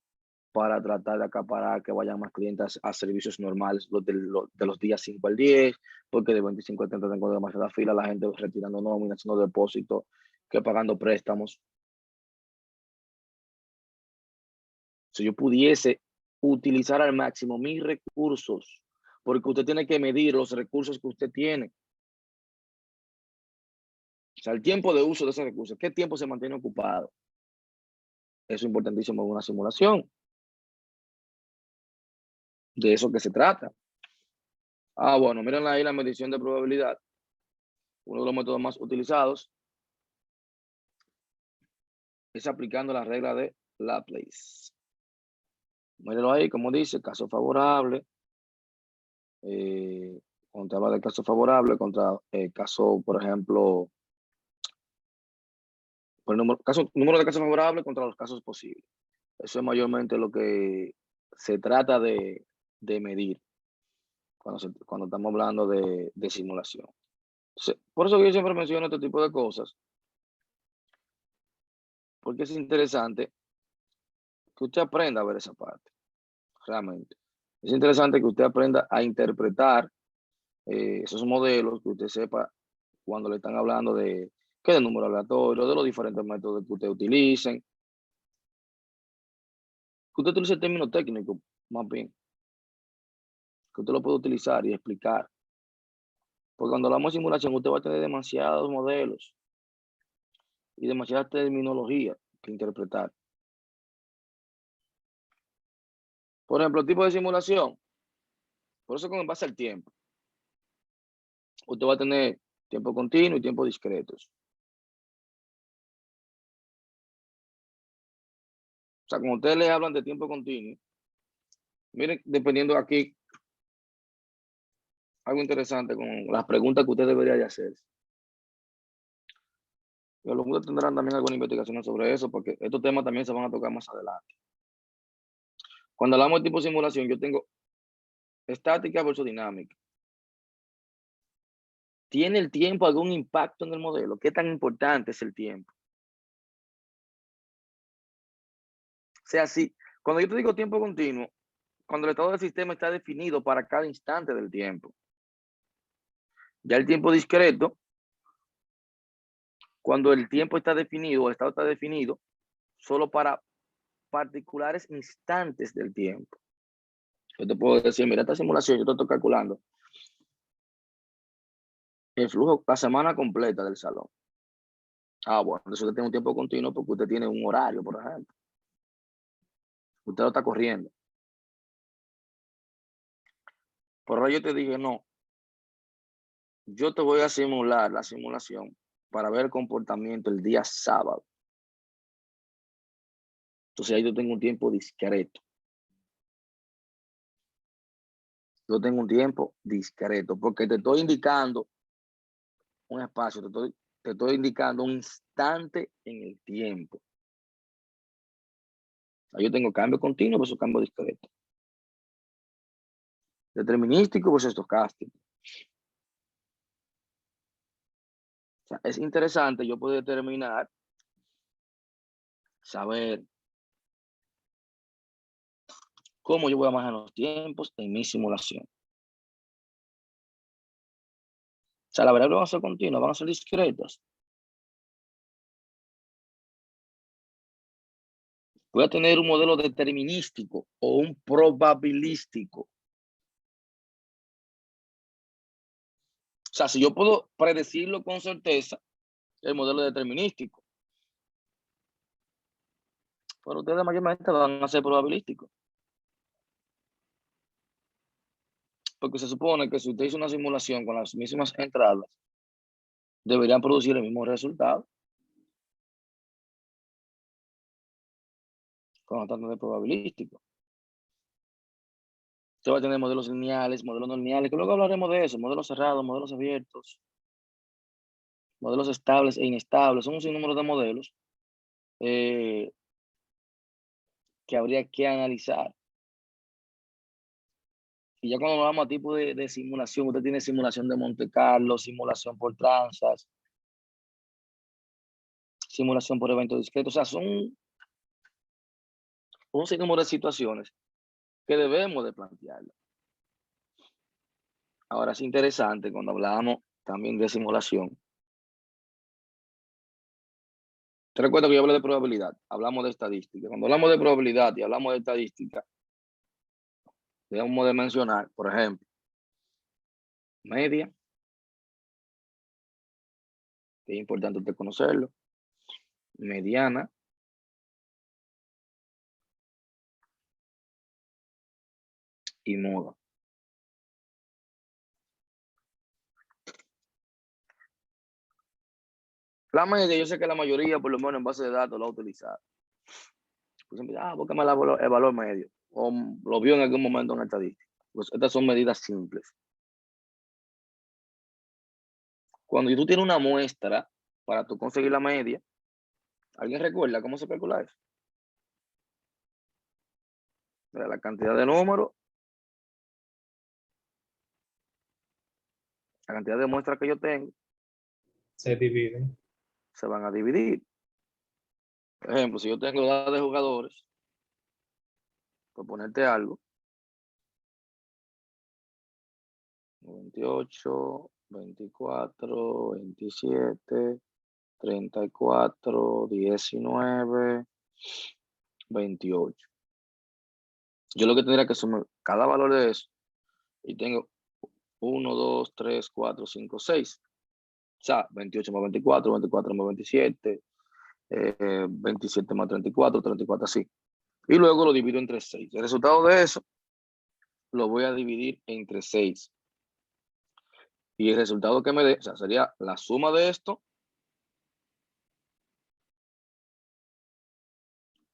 para tratar de acaparar que vayan más clientes a servicios normales de los días 5 al 10, porque de 25 al 30 tengo demasiada fila, la gente retirando nóminas, haciendo depósitos, que pagando préstamos. Si yo pudiese utilizar al máximo mis recursos, porque usted tiene que medir los recursos que usted tiene. O sea, el tiempo de uso de esos recursos, ¿qué tiempo se mantiene ocupado? Eso es importantísimo en una simulación. De eso que se trata. Bueno, miren ahí la medición de probabilidad. Uno de los métodos más utilizados es aplicando la regla de Laplace. Mírenlo ahí, como dice, caso favorable. Cuando habla de caso favorable, contra caso, por ejemplo, por el número de casos favorables contra los casos posibles. Eso es mayormente lo que se trata de medir cuando estamos hablando de simulación. Por eso yo siempre menciono este tipo de cosas, porque es interesante que usted aprenda a ver esa parte, realmente. Es interesante que usted aprenda a interpretar esos modelos, que usted sepa cuando le están hablando de qué de número aleatorio, de los diferentes métodos que usted utilicen. Que usted utilice el término técnico, más bien. Que usted lo puede utilizar y explicar. Porque cuando hablamos de simulación, usted va a tener demasiados modelos y demasiada terminología que interpretar. Por ejemplo, el tipo de simulación. Por eso con base al tiempo. Usted va a tener tiempo continuo y tiempo discretos. O sea, cuando ustedes le hablan de tiempo continuo, miren, dependiendo aquí, algo interesante con las preguntas que usted debería de hacer. Y los alumnos tendrán también alguna investigación sobre eso, porque estos temas también se van a tocar más adelante. Cuando hablamos de tipo de simulación, yo tengo estática versus dinámica. ¿Tiene el tiempo algún impacto en el modelo? ¿Qué tan importante es el tiempo? O sea, si cuando yo te digo tiempo continuo, cuando el estado del sistema está definido para cada instante del tiempo. Ya el tiempo discreto, cuando el tiempo está definido, el estado está definido solo para particulares instantes del tiempo. Yo te puedo decir, mira, esta simulación, yo te estoy calculando el flujo, la semana completa del salón. Ah, bueno, entonces usted tiene un tiempo continuo porque usted tiene un horario, por ejemplo. Usted lo está corriendo. Por ahora yo te dije, no, yo te voy a simular la simulación para ver el comportamiento el día sábado. Entonces ahí yo tengo un tiempo discreto. Yo tengo un tiempo discreto porque te estoy indicando un espacio, te estoy indicando un instante en el tiempo. Yo tengo cambio continuo versus cambio discreto. Determinístico versus estocástico. O sea, es interesante yo poder determinar, saber cómo yo voy a manejar los tiempos en mi simulación. O sea, las variables van a ser continuas, van a ser discretas. Voy a tener un modelo determinístico o un probabilístico. O sea, si yo puedo predecirlo con certeza, el modelo determinístico. Pero ustedes mayormente van a ser probabilísticos. Porque se supone que si usted hizo una simulación con las mismas entradas, deberían producir el mismo resultado. Con los tantos de probabilístico. Usted va a tener modelos lineales, modelos no lineales, que luego hablaremos de eso, modelos cerrados, modelos abiertos, modelos estables e inestables. Son un sinnúmero de modelos que habría que analizar. Y ya cuando vamos a tipo de simulación, usted tiene simulación de Monte Carlo, simulación por tranzas, simulación por eventos discretos. O sea, son un sinnúmero de situaciones que debemos de plantearlo. Ahora es interesante cuando hablamos también de simulación. Te recuerdo que yo hablé de probabilidad, hablamos de estadística. Cuando hablamos de probabilidad y hablamos de estadística, debemos de mencionar, por ejemplo, media, que es importante usted conocerlo, mediana, y moda. La media, yo sé que la mayoría, por lo menos en base de datos, la ha utilizado. Pues siempre, búscame el valor medio, o lo vio en algún momento en estadística. Pues estas son medidas simples. Cuando tú tienes una muestra para tú conseguir la media, ¿alguien recuerda cómo se calcula eso? La cantidad de números, la cantidad de muestras que yo tengo, Se dividen. se van a dividir. Por ejemplo, si yo tengo edad de jugadores, por ponerte algo, 28, 24, 27, 34, 19, 28. Yo lo que tendría que sumar cada valor de eso, y tengo 1, 2, 3, 4, 5, 6. O sea, 28 más 24, 24 más 27, 27 más 34, 34 así. Y luego lo divido entre 6. El resultado de eso lo voy a dividir entre 6. Y el resultado que me dé, o sea, sería la suma de esto,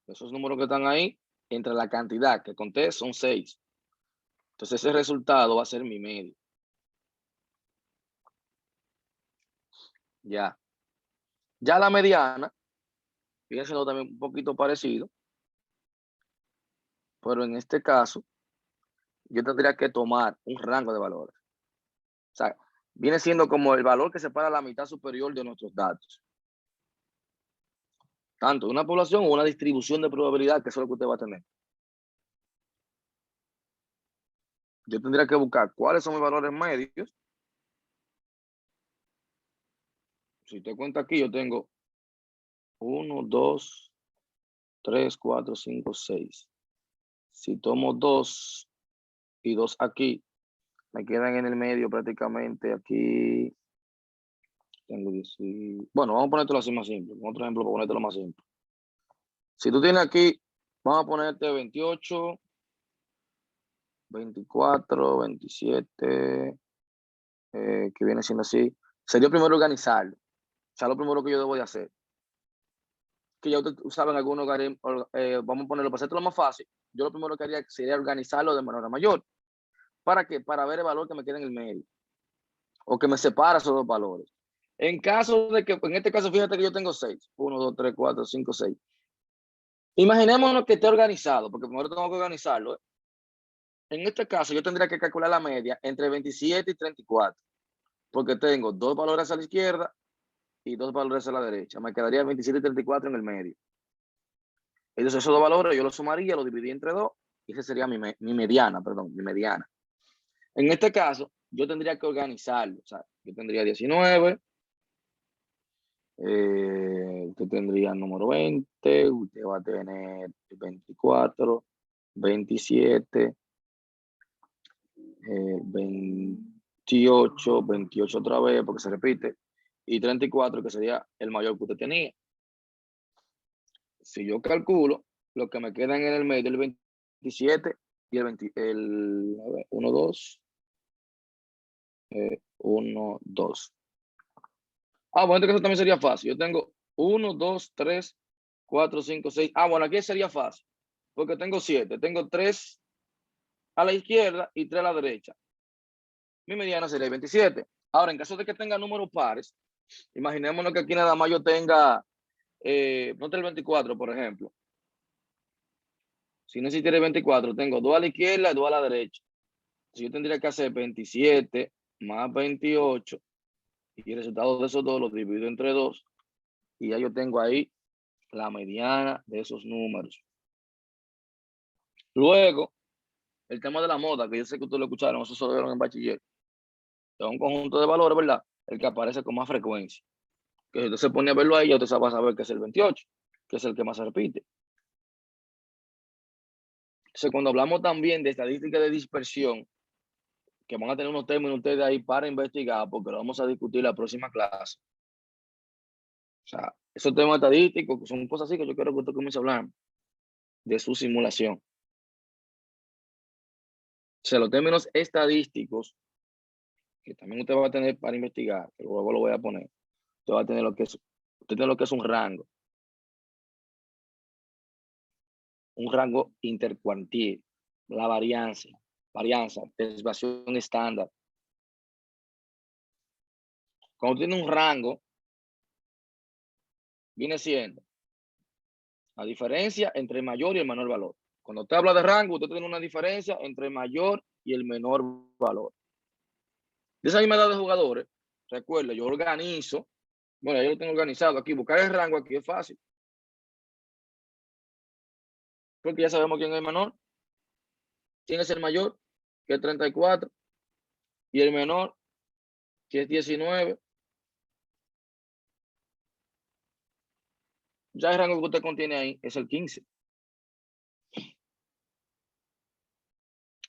esos números que están ahí, entre la cantidad que conté son 6. Entonces ese resultado va a ser mi medio. Ya. Ya la mediana, fíjense también un poquito parecido, pero en este caso, yo tendría que tomar un rango de valores. O sea, viene siendo como el valor que separa la mitad superior de nuestros datos. Tanto de una población o una distribución de probabilidad, que eso es lo que usted va a tener. Yo tendría que buscar cuáles son mis valores medios. Si usted cuenta aquí, yo tengo 1, 2, 3, 4, 5, 6. Si tomo 2, y 2 aquí. Me quedan en el medio prácticamente aquí. Tengo 10. Bueno, vamos a ponértelo así más simple. Otro ejemplo para ponértelo más simple. Si tú tienes aquí, vamos a ponerte 28, 24, 27, que viene siendo así. Sería primero organizarlo. O sea, lo primero que yo debo de hacer. Que ya ustedes saben, algunos vamos a ponerlo para hacerlo más fácil. Yo lo primero que haría sería organizarlo de menor a mayor. ¿Para qué? Para ver el valor que me queda en el medio. O que me separa esos dos valores. En caso de que, en este caso, fíjate que yo tengo 6. 1, 2, 3, 4, 5, 6. Imaginémonos que esté organizado, porque primero tengo que organizarlo. En este caso, yo tendría que calcular la media entre 27 y 34. Porque tengo 2 valores a la izquierda y 2 valores a la derecha. Me quedaría 27 y 34 en el medio. Entonces, esos 2 valores yo los sumaría, los dividí entre 2 y esa sería mi mediana, perdón, mi mediana. En este caso, yo tendría que organizarlo. O sea, yo tendría 19. Usted tendría el número 20. Usted va a tener 24, 27, 28, 28 otra vez porque se repite. Y 34, que sería el mayor que usted tenía. Si yo calculo, lo que me quedan en el medio, el 27 y el 20, el 1, 2, 1, 2. Bueno, este caso también sería fácil. Yo tengo 1, 2, 3, 4, 5, 6. Bueno, aquí sería fácil. Porque tengo 7. Tengo 3 a la izquierda y 3 a la derecha. Mi mediana sería 27. Ahora, en caso de que tenga números pares, imaginémonos que aquí nada más yo tenga, ponte el 24, por ejemplo. Si no existiera el 24, tengo 2 a la izquierda y 2 a la derecha. Entonces yo tendría que hacer 27 más 28 y el resultado de esos dos los divido entre 2 y ya yo tengo ahí la mediana de esos números. Luego, el tema de la moda, que yo sé que ustedes lo escucharon, eso se lo vieron en bachiller. Es un conjunto de valores, ¿verdad? El que aparece con más frecuencia. Que si usted se pone a verlo ahí, ya usted va a saber que es el 28, que es el que más se repite. Entonces, cuando hablamos también de estadística de dispersión, que van a tener unos términos ustedes ahí para investigar, porque lo vamos a discutir en la próxima clase. O sea, esos temas estadísticos son cosas así que yo quiero que usted comience a hablar de su simulación. O sea, los términos estadísticos que también usted va a tener para investigar, que luego lo voy a poner. Usted va a tener lo que es un rango intercuartil, la varianza, desviación estándar. Cuando tiene un rango, viene siendo la diferencia entre el mayor y el menor valor. Cuando usted habla de rango, usted tiene una diferencia entre el mayor y el menor valor. De esa misma edad de jugadores, recuerda, yo organizo, bueno, yo lo tengo organizado aquí, buscar el rango aquí es fácil. Porque ya sabemos quién es el menor, quién es el mayor, que es 34, y el menor, que es 19. Ya el rango que usted contiene ahí es el 15.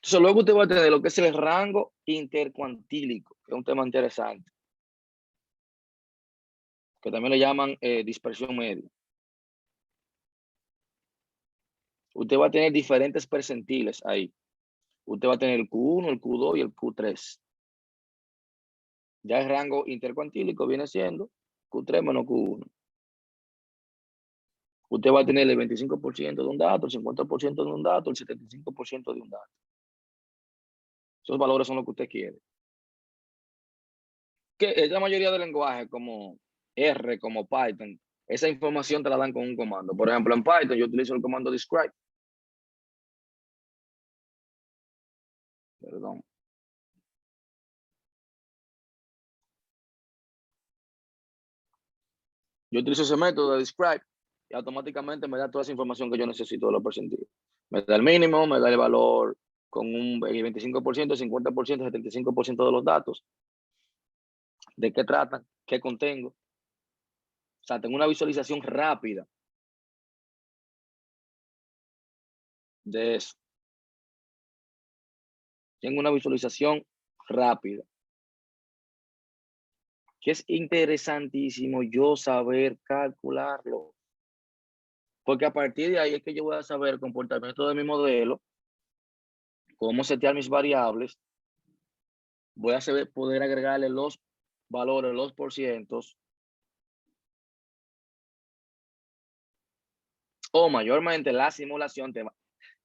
Entonces, luego usted va a tener lo que es el rango intercuantílico, que es un tema interesante, que también le llaman dispersión media. Usted va a tener diferentes percentiles ahí. Usted va a tener el Q1, el Q2 y el Q3. Ya el rango intercuantílico viene siendo Q3 menos Q1. Usted va a tener el 25% de un dato, el 50% de un dato, el 75% de un dato. Esos valores son los que usted quiere. Que la mayoría de lenguajes como R, como Python, esa información te la dan con un comando. Por ejemplo, en Python yo utilizo el comando describe. Perdón. Yo utilizo ese método de describe y automáticamente me da toda esa información que yo necesito de los percentiles. Me da el mínimo, me da el valor con un 25%, 50%, 75% de los datos. ¿De qué tratan? ¿Qué contengo? O sea, tengo una visualización rápida de eso. tenga una visualización rápida. Que es interesantísimo yo saber calcularlo. Porque a partir de ahí es que yo voy a saber el comportamiento de mi modelo, cómo setear mis variables, voy a saber poder agregarle los valores, los porcientos, o mayormente la simulación.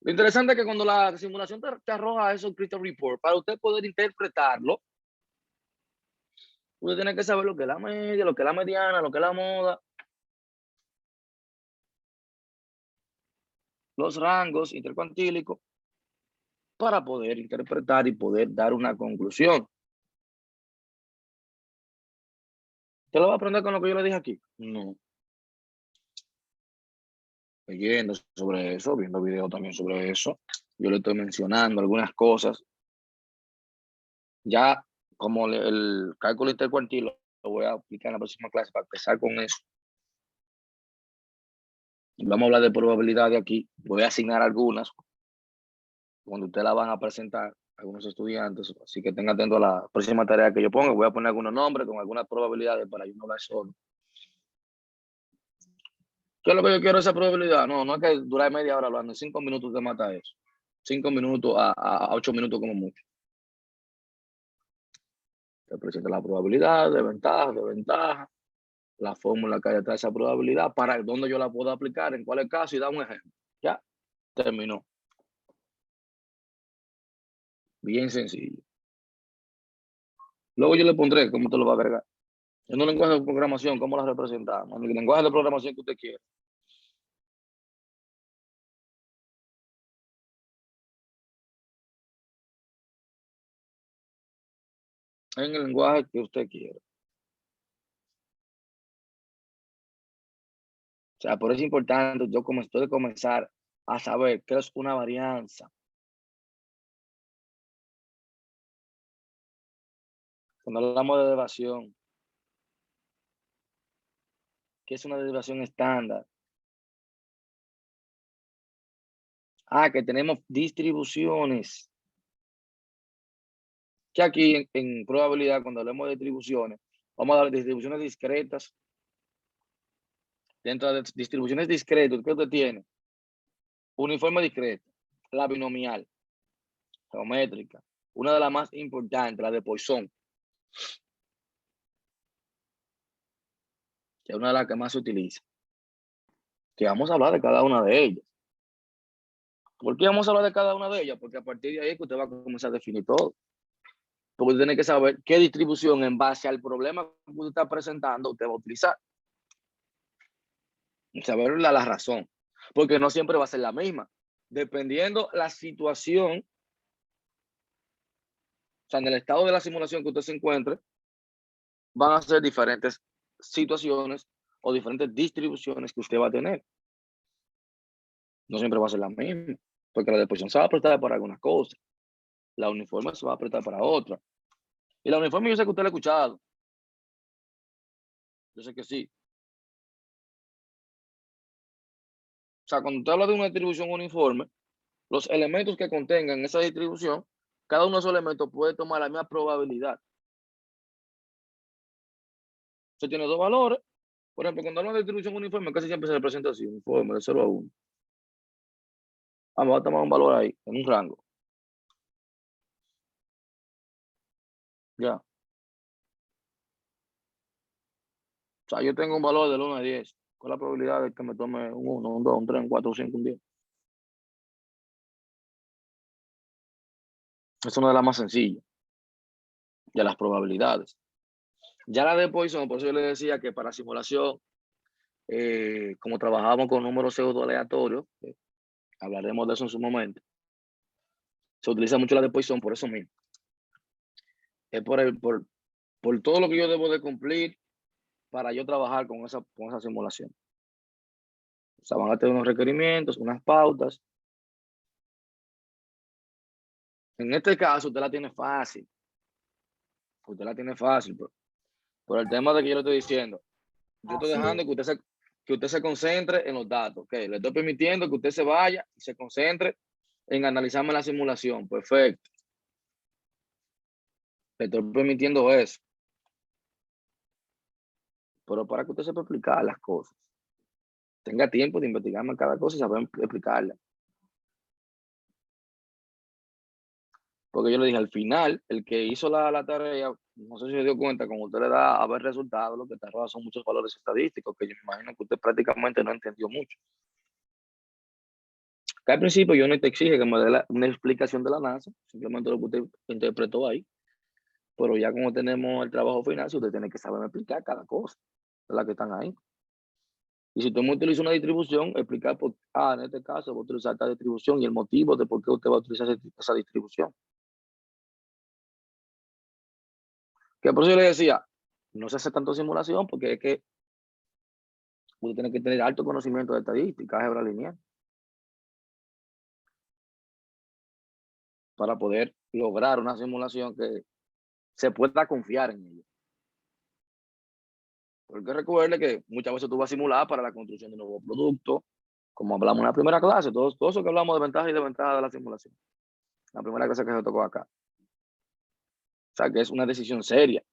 Lo interesante es que cuando la simulación te arroja esos critical report, para usted poder interpretarlo, usted tiene que saber lo que es la media, lo que es la mediana, lo que es la moda, los rangos intercuantílicos, para poder interpretar y poder dar una conclusión. ¿Usted lo va a aprender con lo que yo le dije aquí? No. Leyendo sobre eso, viendo videos también sobre eso. Yo le estoy mencionando algunas cosas. Ya como el cálculo intercuartil lo voy a aplicar en la próxima clase para empezar con eso. Vamos a hablar de probabilidad de aquí. Voy a asignar algunas cuando ustedes la van a presentar a algunos estudiantes. Así que tengan atento a la próxima tarea que yo ponga. Voy a poner algunos nombres con algunas probabilidades para yo no hablar solo. ¿Qué es lo que yo quiero esa probabilidad? No es que durar media hora hablando. 5 minutos te mata eso. 5 minutos a 8 minutos como mucho. Te presenta la probabilidad de ventaja, la fórmula que hay detrás de esa probabilidad, para dónde yo la puedo aplicar, en cuál es el caso, y da un ejemplo. Ya, terminó. Bien sencillo. Luego yo le pondré cómo te lo va a agregar. En un lenguaje de programación, cómo la representamos. En el lenguaje de programación que usted quiera. En el lenguaje que usted quiera. O sea, por eso es importante, yo como estoy de comenzar a saber qué es una varianza. Cuando hablamos de derivación, ¿qué es una derivación estándar? Que tenemos distribuciones. Que aquí en probabilidad, cuando hablemos de distribuciones, vamos a dar distribuciones discretas. Dentro de distribuciones discretas, ¿qué usted tiene? Uniforme discreta, la binomial, geométrica, una de las más importantes, la de Poisson, que es una de las que más se utiliza. Que vamos a hablar de cada una de ellas. ¿Por qué vamos a hablar de cada una de ellas? Porque a partir de ahí es que usted va a comenzar a definir todo. Porque usted tiene que saber qué distribución en base al problema que usted está presentando usted va a utilizar. Y saber la razón. Porque no siempre va a ser la misma. Dependiendo la situación, o sea, en el estado de la simulación que usted se encuentre, van a ser diferentes situaciones o diferentes distribuciones que usted va a tener. No siempre va a ser la misma, porque la disposición se va a prestar para algunas cosas. La uniforme se va a prestar para otra. Y la uniforme yo sé que usted la ha escuchado. Yo sé que sí. O sea, cuando usted habla de una distribución uniforme, los elementos que contengan esa distribución, cada uno de esos elementos puede tomar la misma probabilidad. Usted tiene dos valores. Por ejemplo, cuando hablan de distribución uniforme, casi siempre se representa así, uniforme, de 0 a 1. Vamos a tomar un valor ahí, en un rango. Ya. O sea, yo tengo un valor del 1 a 10. ¿Cuál es la probabilidad de que me tome un 1, un 2, un 3, un 4, un 5, un 10? Es una de las más sencillas de las probabilidades. Ya la de Poisson, por eso yo le decía que para simulación, como trabajábamos con números pseudo aleatorios, hablaremos de eso en su momento, se utiliza mucho la de Poisson por eso mismo. Es por todo lo que yo debo de cumplir para yo trabajar con esa simulación. O sea, van a tener unos requerimientos, unas pautas. En este caso, usted la tiene fácil. Usted la tiene fácil, por el tema de que yo le estoy diciendo. Yo estoy dejando que usted se concentre en los datos. Okay. Le estoy permitiendo que usted se vaya y se concentre en analizarme la simulación. Perfecto. Le estoy permitiendo eso. Pero para que usted sepa explicar las cosas. Tenga tiempo de investigar más cada cosa y saber explicarla. Porque yo le dije, al final, el que hizo la tarea, no sé si se dio cuenta, como usted le da a ver resultados, lo que te arroja son muchos valores estadísticos, que yo me imagino que usted prácticamente no entendió mucho. Que al principio yo no te exige que me dé una explicación de la NASA, simplemente lo que usted interpretó ahí. Pero ya como tenemos el trabajo final, usted tiene que saber explicar cada cosa de las que están ahí. Y si usted me utiliza una distribución, explicar por, en este caso voy a utilizar esta distribución y el motivo de por qué usted va a utilizar esa distribución. Que por eso yo le decía, no se hace tanto simulación porque es que usted tiene que tener alto conocimiento de estadística, álgebra lineal, para poder lograr una simulación que se pueda confiar en ella. Porque recuerde que muchas veces tú vas a simular para la construcción de un nuevo producto, como hablamos en la primera clase, todo eso que hablamos de ventajas y desventajas de la simulación. La primera clase que se tocó acá. O sea, que es una decisión seria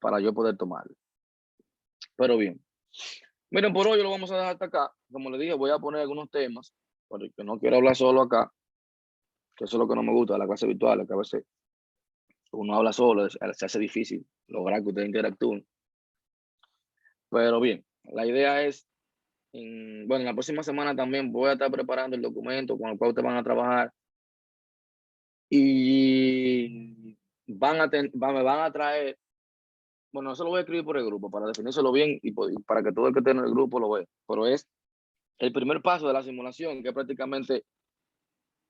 para yo poder tomarla. Pero bien. Miren, por hoy lo vamos a dejar hasta acá. Como les dije, voy a poner algunos temas, porque no quiero hablar solo acá, que eso es lo que no me gusta de la clase virtual, que a veces uno habla solo, se hace difícil lograr que ustedes interactúen. Pero bien, la idea es, bueno, en la próxima semana también voy a estar preparando el documento con el cual ustedes van a trabajar y me van a traer, bueno, eso lo voy a escribir por el grupo para definírselo bien y para que todo el que esté en el grupo lo vea, pero es el primer paso de la simulación, que es prácticamente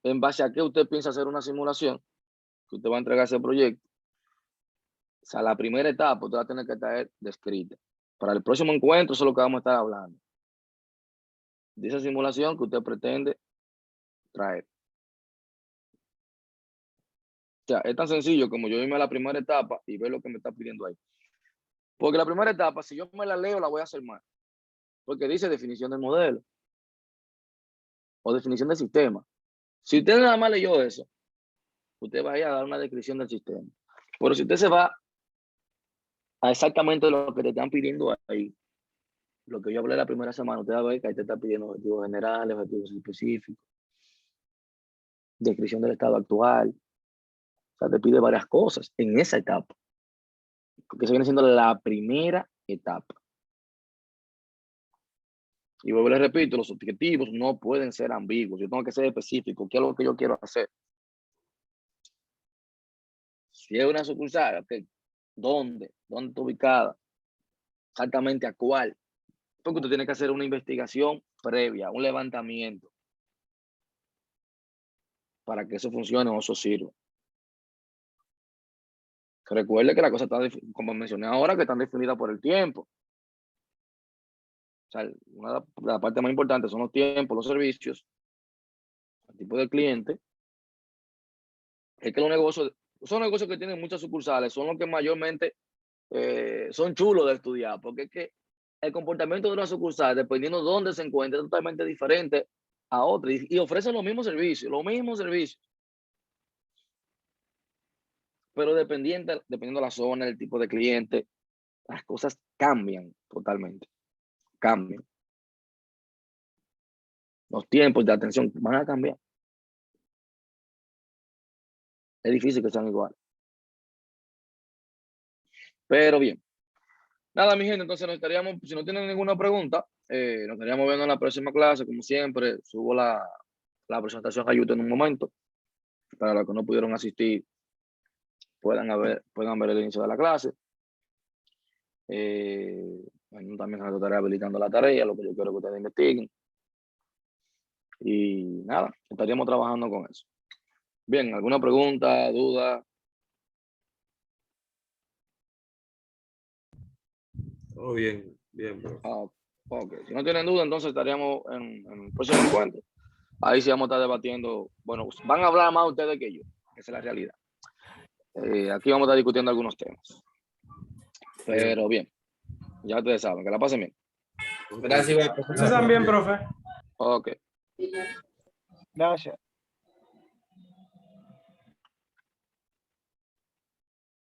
en base a qué usted piensa hacer una simulación, que usted va a entregar ese proyecto. O sea, la primera etapa usted va a tener que estar descrita. Para el próximo encuentro, eso es lo que vamos a estar hablando. De esa simulación que usted pretende traer. O sea, es tan sencillo como yo irme a la primera etapa y ver lo que me está pidiendo ahí. Porque la primera etapa, si yo me la leo, la voy a hacer mal. Porque dice definición del modelo. O definición del sistema. Si usted nada más leyó eso, usted va a ir a dar una descripción del sistema. Pero si usted se va a exactamente lo que te están pidiendo ahí, lo que yo hablé la primera semana, usted va a ver que ahí te está pidiendo objetivos generales, objetivos específicos, descripción del estado actual. O sea, te pide varias cosas en esa etapa. Porque eso viene siendo la primera etapa. Y vuelvo y les repito, los objetivos no pueden ser ambiguos. Yo tengo que ser específico. ¿Qué es lo que yo quiero hacer? Si es una sucursal, okay, ¿dónde? ¿Dónde está ubicada? Exactamente a cuál. Porque usted tiene que hacer una investigación previa, un levantamiento, para que eso funcione o eso sirva. Recuerde que la cosa está, como mencioné ahora, que están definidas por el tiempo. O sea, la parte más importante son los tiempos, los servicios, el tipo de cliente. Es que esos negocios que tienen muchas sucursales son los que mayormente son chulos de estudiar, porque es que el comportamiento de una sucursal, dependiendo de dónde se encuentre, es totalmente diferente a otra y ofrecen los mismos servicios, pero dependiendo de la zona, el tipo de cliente, las cosas cambian totalmente, cambian. Los tiempos de atención van a cambiar. Es difícil que sean iguales. Pero bien. Nada, mi gente, entonces nos estaríamos, si no tienen ninguna pregunta, nos estaríamos viendo en la próxima clase, como siempre. Subo la presentación a YouTube en un momento. Para los que no pudieron asistir, puedan ver el inicio de la clase. Bueno, también se estaré habilitando la tarea, lo que yo quiero que ustedes investiguen. Y nada, estaríamos trabajando con eso. Bien, ¿alguna pregunta, duda? Todo bien, bien, bro. Ok, si no tienen duda, entonces estaríamos en el próximo encuentro. Ahí sí vamos a estar debatiendo. Bueno, van a hablar más ustedes que yo. Esa es la realidad. Aquí vamos a estar discutiendo algunos temas. Pero bien, ya ustedes saben, que la pasen bien. Gracias, profesor. Ustedes también, profe. Ok. Gracias.